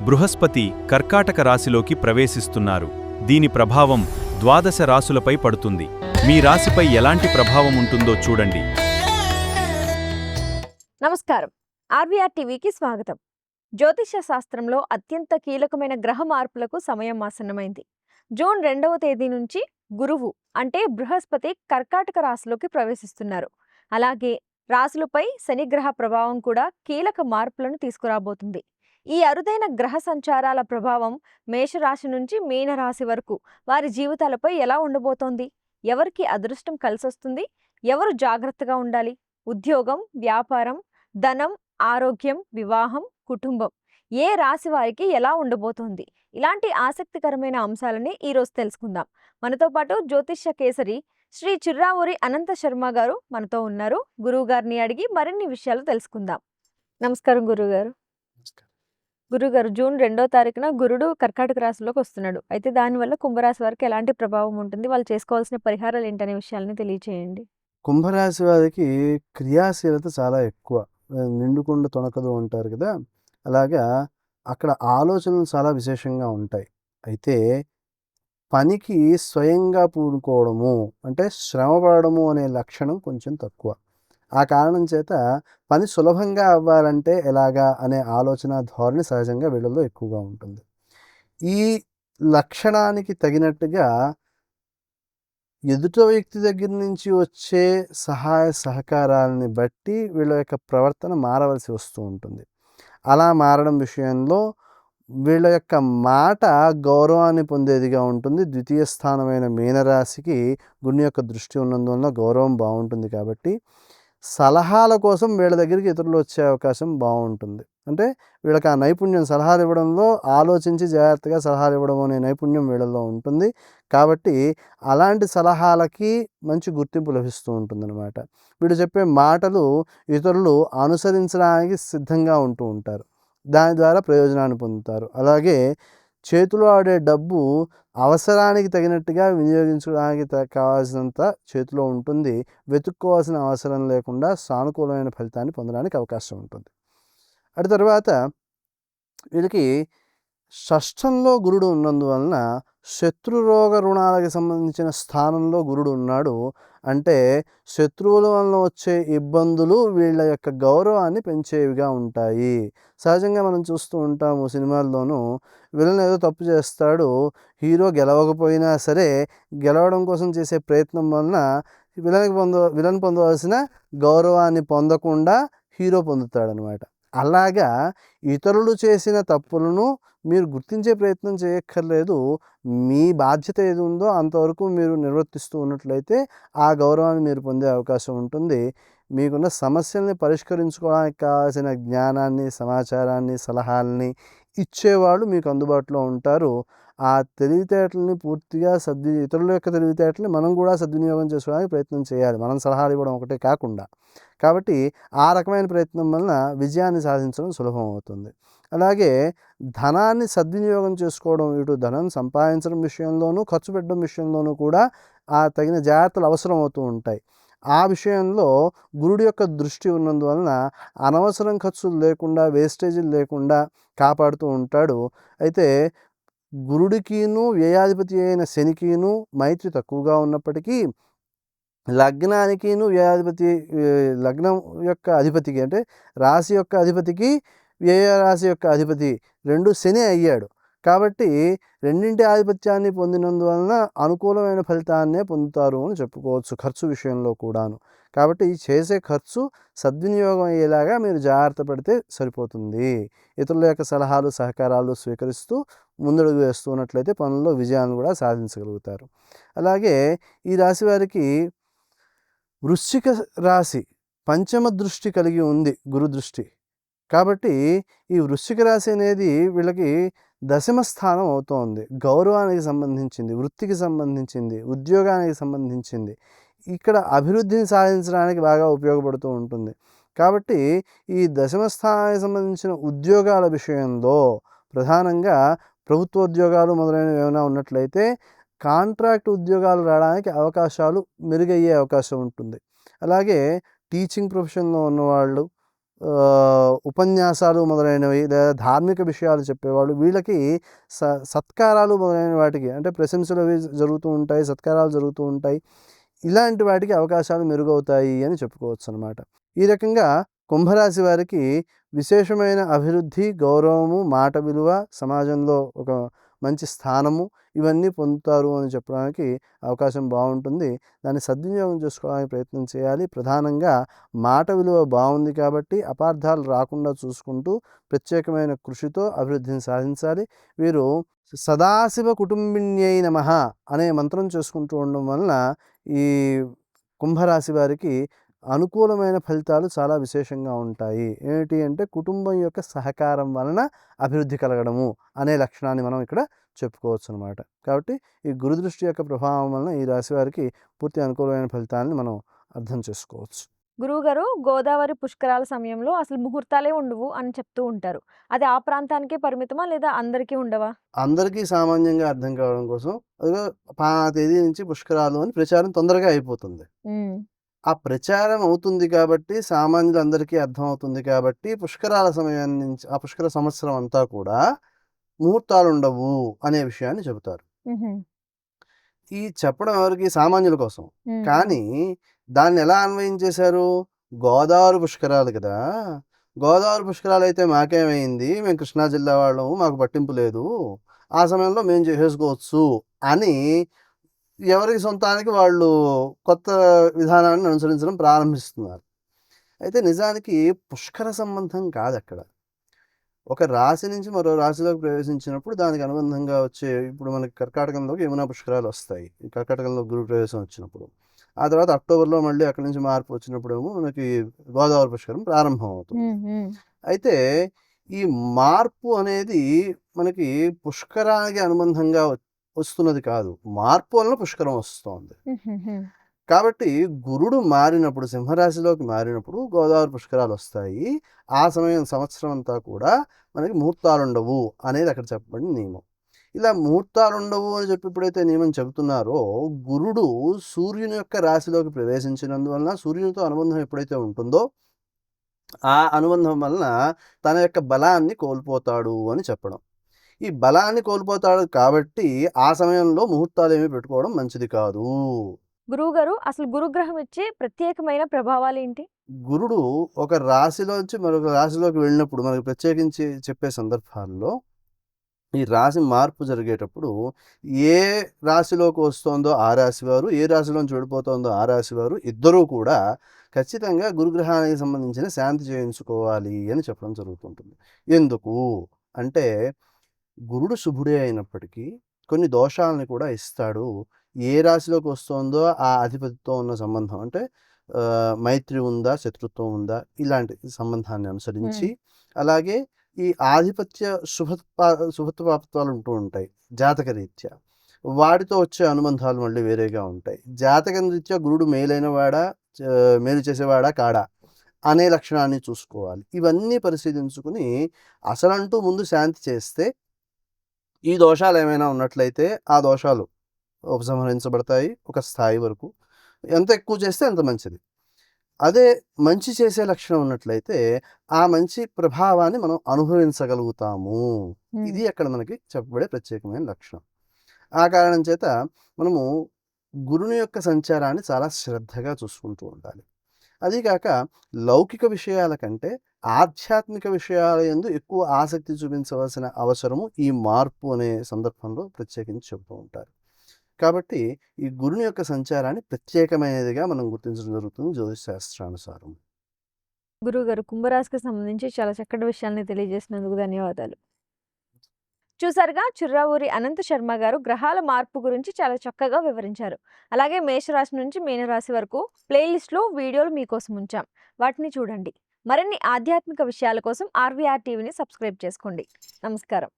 బృహస్పతి కర్కాటక రాశిలోకి ప్రవేశిస్తున్నారు. దీని ప్రభావం ద్వాదశ రాశులపై పడుతుంది. మీ రాశిపై ఎలాంటి ప్రభావం ఉంటుందో చూడండి. నమస్కారం. ఆర్వీఆర్ టీవీకి స్వాగతం. జ్యోతిష శాస్త్రంలో అత్యంత కీలకమైన గ్రహ మార్పులకు సమయం ఆసన్నమైంది. జూన్ 2వ తేదీ నుంచి గురువు అంటే బృహస్పతి కర్కాటక రాశిలోకి ప్రవేశిస్తున్నారు. అలాగే రాశులపై శనిగ్రహ ప్రభావం కూడా కీలక మార్పులను తీసుకురాబోతుంది. ఈ అరుదైన గ్రహ సంచారాల ప్రభావం మేషరాశి నుంచి మీనరాశి వరకు వారి జీవితాలపై ఎలా ఉండబోతోంది? ఎవరికి అదృష్టం కలిసొస్తుంది? ఎవరు జాగ్రత్తగా ఉండాలి? ఉద్యోగం, వ్యాపారం, ధనం, ఆరోగ్యం, వివాహం, కుటుంబం ఏ రాశి వారికి ఎలా ఉండబోతోంది? ఇలాంటి ఆసక్తికరమైన అంశాలని ఈరోజు తెలుసుకుందాం. మనతో పాటు జ్యోతిష్య కేసరి శ్రీ చిర్రావూరి అనంత శర్మ గారు మనతో ఉన్నారు. గురువు గారిని అడిగి మరిన్ని విషయాలు తెలుసుకుందాం. నమస్కారం గురువుగారు. గురుగారు, జూన్ 2వ తారీఖున గురుడు కర్కాటక రాశిలోకి వస్తున్నాడు. అయితే దానివల్ల కుంభరాశి వారికి ఎలాంటి ప్రభావం ఉంటుంది? వాళ్ళు చేసుకోవాల్సిన పరిహారాలు ఏంటనే విషయాలని తెలియచేయండి. కుంభరాశి వారికి క్రియాశీలత చాలా ఎక్కువ. నిండుకుండ తొణకదు అంటారు కదా, అలాగా అక్కడ ఆలోచనలు చాలా విశేషంగా ఉంటాయి. అయితే పనికి స్వయంగా పూనుకోవడము అంటే శ్రమ పడడము అనే లక్షణం కొంచెం తక్కువ. ఆ కారణం చేత పని సులభంగా అవ్వాలంటే ఎలాగా అనే ఆలోచన ధోరణి సహజంగా వీళ్ళలో ఎక్కువగా ఉంటుంది. ఈ లక్షణానికి తగినట్టుగా ఎదుట వ్యక్తి దగ్గర నుంచి వచ్చే సహాయ సహకారాలని బట్టి వీళ్ళ యొక్క ప్రవర్తన మారవలసి వస్తూ ఉంటుంది. అలా మారడం విషయంలో వీళ్ళ యొక్క మాట గౌరవాన్ని పొందేదిగా ఉంటుంది. ద్వితీయ స్థానమైన మీనరాశికి గురుని యొక్క దృష్టి ఉన్నందువల్ల గౌరవం బాగుంటుంది. కాబట్టి సలహాల కోసం వీళ్ళ దగ్గరికి ఇతరులు వచ్చే అవకాశం బాగుంటుంది. అంటే వీళ్ళకి ఆ నైపుణ్యం, సలహాలు ఇవ్వడంలో ఆలోచించి జాగ్రత్తగా సలహాలు ఇవ్వడం అనే నైపుణ్యం వీళ్ళలో ఉంటుంది. కాబట్టి అలాంటి సలహాలకి మంచి గుర్తింపు లభిస్తూ ఉంటుందన్నమాట. వీళ్ళు చెప్పే మాటలు ఇతరులు అనుసరించడానికి సిద్ధంగా ఉంటూ ఉంటారు. దాని ద్వారా ప్రయోజనాన్ని పొందుతారు. అలాగే చేతిలో ఆడే డబ్బు అవసరానికి తగినట్టుగా వినియోగించడానికి కావాల్సినంత చేతిలో ఉంటుంది. వెతుక్కోవాల్సిన అవసరం లేకుండా సానుకూలమైన ఫలితాన్ని పొందడానికి అవకాశం ఉంటుంది. అటు తర్వాత వీళ్ళకి షష్ఠంలో గురుడు ఉన్నందువలన శత్రురోగ రుణాలకు సంబంధించిన స్థానంలో గురుడు ఉన్నాడు. అంటే శత్రువుల వలన వచ్చే ఇబ్బందులు వీళ్ళ యొక్క గౌరవాన్ని పెంచేవిగా ఉంటాయి. సహజంగా మనం చూస్తూ ఉంటాము సినిమాల్లోనూ, విలన్ ఏదో తప్పు చేస్తాడు, హీరో గెలవకపోయినా సరే గెలవడం కోసం చేసే ప్రయత్నం వలన విలన్ పొందవలసిన గౌరవాన్ని పొందకుండా హీరో పొందుతాడనమాట. అలాగా ఇతరులు చేసిన తప్పులను మీరు గుర్తించే ప్రయత్నం చేయక్కర్లేదు. మీ బాధ్యత ఏది ఉందో అంతవరకు మీరు నిర్వర్తిస్తూ ఉన్నట్లయితే ఆ గౌరవాన్ని మీరు పొందే అవకాశం ఉంటుంది. మీకున్న సమస్యల్ని పరిష్కరించుకోవడానికి కావాల్సిన జ్ఞానాన్ని, సమాచారాన్ని, సలహాలని ఇచ్చేవాళ్ళు మీకు అందుబాటులో ఉంటారు. ఆ తెలివితేటలని పూర్తిగా ఇతరుల యొక్క తెలివితేటలని మనం కూడా సద్వినియోగం చేసుకోవడానికి ప్రయత్నం చేయాలి, మనం సలహాలు ఇవ్వడం ఒకటే కాకుండా. కాబట్టి ఆ రకమైన ప్రయత్నం వలన విజయాన్ని సాధించడం సులభం అవుతుంది. అలాగే ధనాన్ని సద్వినియోగం చేసుకోవడం, ఇటు ధనం సంపాదించడం విషయంలోనూ ఖర్చు పెట్టడం విషయంలోనూ కూడా ఆ తగిన జాగ్రత్తలు అవసరం అవుతూ ఉంటాయి. ఆ విషయంలో గురుడి యొక్క దృష్టి ఉన్నందువలన అనవసరం ఖర్చులు లేకుండా, వేస్టేజీలు లేకుండా కాపాడుతూ ఉంటాడు. అయితే గురుడికిను వ్యయాధిపతి అయిన శనికిను మైత్రి తక్కువగా ఉన్నప్పటికీ లగ్నానికిను వ్యయాధిపతి, లగ్నం యొక్క అధిపతికి అంటే రాశి యొక్క అధిపతికి వ్యయ రాశి యొక్క అధిపతి రెండు శని అయ్యాడు. కాబట్టి రెండింటి ఆధిపత్యాన్ని పొందినందువలన అనుకూలమైన ఫలితాన్నే పొందుతారు అని చెప్పుకోవచ్చు ఖర్చు విషయంలో కూడాను. కాబట్టి చేసే ఖర్చు సద్వినియోగం అయ్యేలాగా మీరు జాగ్రత్త పడితే సరిపోతుంది. ఇతరుల యొక్క సలహాలు, సహకారాలు స్వీకరిస్తూ ముందడుగు వేస్తున్నట్లయితే పనుల్లో విజయాన్ని కూడా సాధించగలుగుతారు. అలాగే ఈ రాశి వారికి వృశ్చిక రాశి పంచమ దృష్టి కలిగి ఉంది, గురు దృష్టి. కాబట్టి ఈ వృశ్చిక రాశి అనేది వీళ్ళకి దశమ స్థానం అవుతోంది. గౌరవానికి సంబంధించింది, వృత్తికి సంబంధించింది, ఉద్యోగానికి సంబంధించింది. ఇక్కడ అభివృద్ధిని సాధించడానికి బాగా ఉపయోగపడుతూ ఉంటుంది. కాబట్టి ఈ దశమ స్థానానికి సంబంధించిన ఉద్యోగాల విషయంలో ప్రధానంగా ప్రభుత్వోద్యోగాలు మొదలైనవి ఏమైనా ఉన్నట్లయితే కాంట్రాక్ట్ ఉద్యోగాలు రావడానికి అవకాశాలు మెరుగయ్యే అవకాశం ఉంటుంది. అలాగే టీచింగ్ ప్రొఫెషన్లో ఉన్నవాళ్ళు, ఉపన్యాసాలు మొదలైనవి లేదా ధార్మిక విషయాలు చెప్పేవాళ్ళు వీళ్ళకి సత్కారాలు మొదలైన వాటికి అంటే ప్రశంసలు అవి జరుగుతూ ఉంటాయి, సత్కారాలు జరుగుతూ ఉంటాయి. ఇలాంటి వాటికి అవకాశాలు మెరుగవుతాయి అని చెప్పుకోవచ్చు అనమాట. ఈ రకంగా కుంభరాశి వారికి విశేషమైన అభివృద్ధి, గౌరవము, మాట విలువ, సమాజంలో ఒక మంచి స్థానము ఇవన్నీ పొందుతారు అని చెప్పడానికి అవకాశం బాగుంటుంది. దాన్ని సద్వినియోగం చేసుకోవడానికి ప్రయత్నం చేయాలి. ప్రధానంగా మాట విలువ బాగుంది కాబట్టి అపార్థాలు రాకుండా చూసుకుంటూ ప్రత్యేకమైన కృషితో అభివృద్ధిని సాధించాలి. వీరు సదాశివ కుటుంబిన్యై నమః అనే మంత్రం చేసుకుంటూ ఉండడం వలన ఈ కుంభరాశి వారికి అనుకూలమైన ఫలితాలు చాలా విశేషంగా ఉంటాయి. ఏమిటి అంటే కుటుంబం యొక్క సహకారం వలన అభివృద్ధి కలగడము అనే లక్షణాన్ని మనం ఇక్కడ చెప్పుకోవచ్చు అనమాట. కాబట్టి ఈ గురుదృష్టి యొక్క ప్రభావం వలన ఈ రాశి వారికి పూర్తి అనుకూలమైన ఫలితాలను మనం అర్థం చేసుకోవచ్చు. గురువుగారు, గోదావరి పుష్కరాల సమయంలో అసలు ముహూర్తాలే ఉండవు అని చెప్తూ ఉంటారు. అది ఆ ప్రాంతానికే పరిమితమా లేదా అందరికీ ఉండవా? అందరికీ సామాన్యంగా అర్థం కావడం కోసం అదిగో తేదీ నుంచి పుష్కరాలు అని ప్రచారం తొందరగా అయిపోతుంది. ఆ ప్రచారం అవుతుంది కాబట్టి సామాన్యులందరికీ అర్థమవుతుంది కాబట్టి పుష్కరాల సమయం నుంచి ఆ పుష్కర సంవత్సరం అంతా కూడా ముహూర్తాలు ఉండవు అనే విషయాన్ని చెబుతారు. ఈ చెప్పడం ఎవరికి? సామాన్యుల కోసం. కానీ దాన్ని ఎలా అన్వయం చేశారు? గోదావరి పుష్కరాలు కదా! గోదావరి పుష్కరాలు అయితే మాకేమైంది? మేము కృష్ణా జిల్లా వాళ్ళము, మాకు పట్టింపు లేదు. ఆ సమయంలో మేము చేసేసుకోవచ్చు అని ఎవరికి సొంతానికి వాళ్ళు కొత్త విధానాన్ని అనుసరించడం ప్రారంభిస్తున్నారు. అయితే నిజానికి పుష్కర సంబంధం కాదక్కడ. ఒక రాశి నుంచి మరో రాశిలోకి ప్రవేశించినప్పుడు దానికి అనుబంధంగా వచ్చే ఇప్పుడు మనకి కర్కాటకంలోకి యమునా పుష్కరాలు వస్తాయి. ఈ కర్కాటకంలో గురు ప్రవేశం వచ్చినప్పుడు. ఆ తర్వాత అక్టోబర్‌లో మళ్ళీ అక్కడి నుంచి మార్పు వచ్చినప్పుడేమో మనకి గోదావరి పుష్కరం ప్రారంభం అవుతుంది. అయితే ఈ మార్పు అనేది మనకి పుష్కరానికి అనుబంధంగా వస్తున్నది కాదు. మార్పు వలన పుష్కరం వస్తోంది. కాబట్టి గురుడు మారినప్పుడు సింహరాశిలోకి మారినప్పుడు గోదావరి పుష్కరాలు వస్తాయి. ఆ సమయం సంవత్సరం అంతా కూడా మనకి ముహూర్తాలుండవు అనేది అక్కడ చెప్పబడిన నియమం. ఇలా ముహూర్తాలుండవు అని చెప్పి ఎప్పుడైతే నియమం చెబుతున్నారో గురుడు సూర్యుని యొక్క రాశిలోకి ప్రవేశించినందువలన సూర్యునితో అనుబంధం ఎప్పుడైతే ఉంటుందో ఆ అనుబంధం వలన తన యొక్క బలాన్ని కోల్పోతాడు అని చెప్పడం. ఈ బలాన్ని కోల్పోతాడు కాబట్టి ఆ సమయంలో ముహూర్తాలు ఏమీ పెట్టుకోవడం మంచిది కాదు. గురువుగారు, అసలు గురుగ్రహం ఇచ్చే ప్రత్యేకమైన ప్రభావాలు ఏంటి? గురుడు ఒక రాశిలోంచి మరొక రాశిలోకి వెళ్ళినప్పుడు మనకు ప్రత్యేకించి చెప్పే సందర్భాల్లో ఈ రాశి మార్పు జరిగేటప్పుడు ఏ రాశిలోకి వస్తోందో ఆ రాశి వారు, ఏ రాశిలోంచి వెళ్ళిపోతుందో ఆ రాశి వారు ఇద్దరూ కూడా ఖచ్చితంగా గురుగ్రహానికి సంబంధించిన శాంతి చేయించుకోవాలి అని చెప్పడం జరుగుతుంటుంది. ఎందుకు అంటే గురుడు శుభుడే అయినప్పటికీ కొన్ని దోషాలని కూడా ఇస్తాడు. ఏ రాశిలోకి వస్తోందో ఆ అధిపతితో ఉన్న సంబంధం అంటే మైత్రి ఉందా, శత్రుత్వం ఉందా, ఇలాంటి సంబంధాన్ని అనుసరించి అలాగే ఈ ఆధిపత్య శుభత్వాలు ఉంటూ ఉంటాయి జాతకరీత్యా. వాటితో వచ్చే అనుబంధాలు మళ్ళీ వేరేగా ఉంటాయి. జాతకం రీత్యా గురుడు మేలైన వాడా, మేలు చేసేవాడా కాడా అనే లక్షణాన్ని చూసుకోవాలి. ఇవన్నీ పరిశీలించుకుని అసలంటూ ముందు శాంతి చేస్తే ఈ దోషాలు ఏమైనా ఉన్నట్లయితే ఆ దోషాలు ఉపసంహరించబడతాయి ఒక స్థాయి వరకు. ఎంత ఎక్కువ చేస్తే అంత మంచిది. అదే మంచి చేసే లక్షణం ఉన్నట్లయితే ఆ మంచి ప్రభావాన్ని మనం అనుభవించగలుగుతాము. ఇది అక్కడ మనకి చెప్పబడే ప్రత్యేకమైన లక్షణం. ఆ కారణం చేత మనము గురుని యొక్క సంచారాన్ని చాలా శ్రద్ధగా చూసుకుంటూ ఉండాలి. అదీకాక లౌకిక విషయాల కంటే ఆధ్యాత్మిక విషయాల యందు ఎక్కువ ఆసక్తి చూపించవలసిన అవసరము ఈ మార్పు అనే సందర్భంలో ప్రత్యేకించి చెబుతూ ఉంటారు. కాబట్టి ఈ గురుని యొక్క సంచారాన్ని ప్రత్యేకమైనదిగా మనం గుర్తించడం జరుగుతుంది జ్యోతిష్ శాస్త్రానుసారం. గురువుగారు, కుంభరాశికి సంబంధించి చాలా చక్కటి విషయాల్ని తెలియజేసినందుకు ధన్యవాదాలు. చూసారుగా, చిర్రావూరి అనంత శర్మ గారు గ్రహాల మార్పు గురించి చాలా చక్కగా వివరించారు. అలాగే మేషరాశి నుంచి మీనరాశి వరకు ప్లేలిస్ట్లో వీడియోలు మీకోసం ఉంచాం. వాటిని చూడండి. మరిన్ని ఆధ్యాత్మిక విషయాల కోసం ఆర్వీఆర్ టీవీని సబ్స్క్రైబ్ చేసుకోండి. నమస్కారం.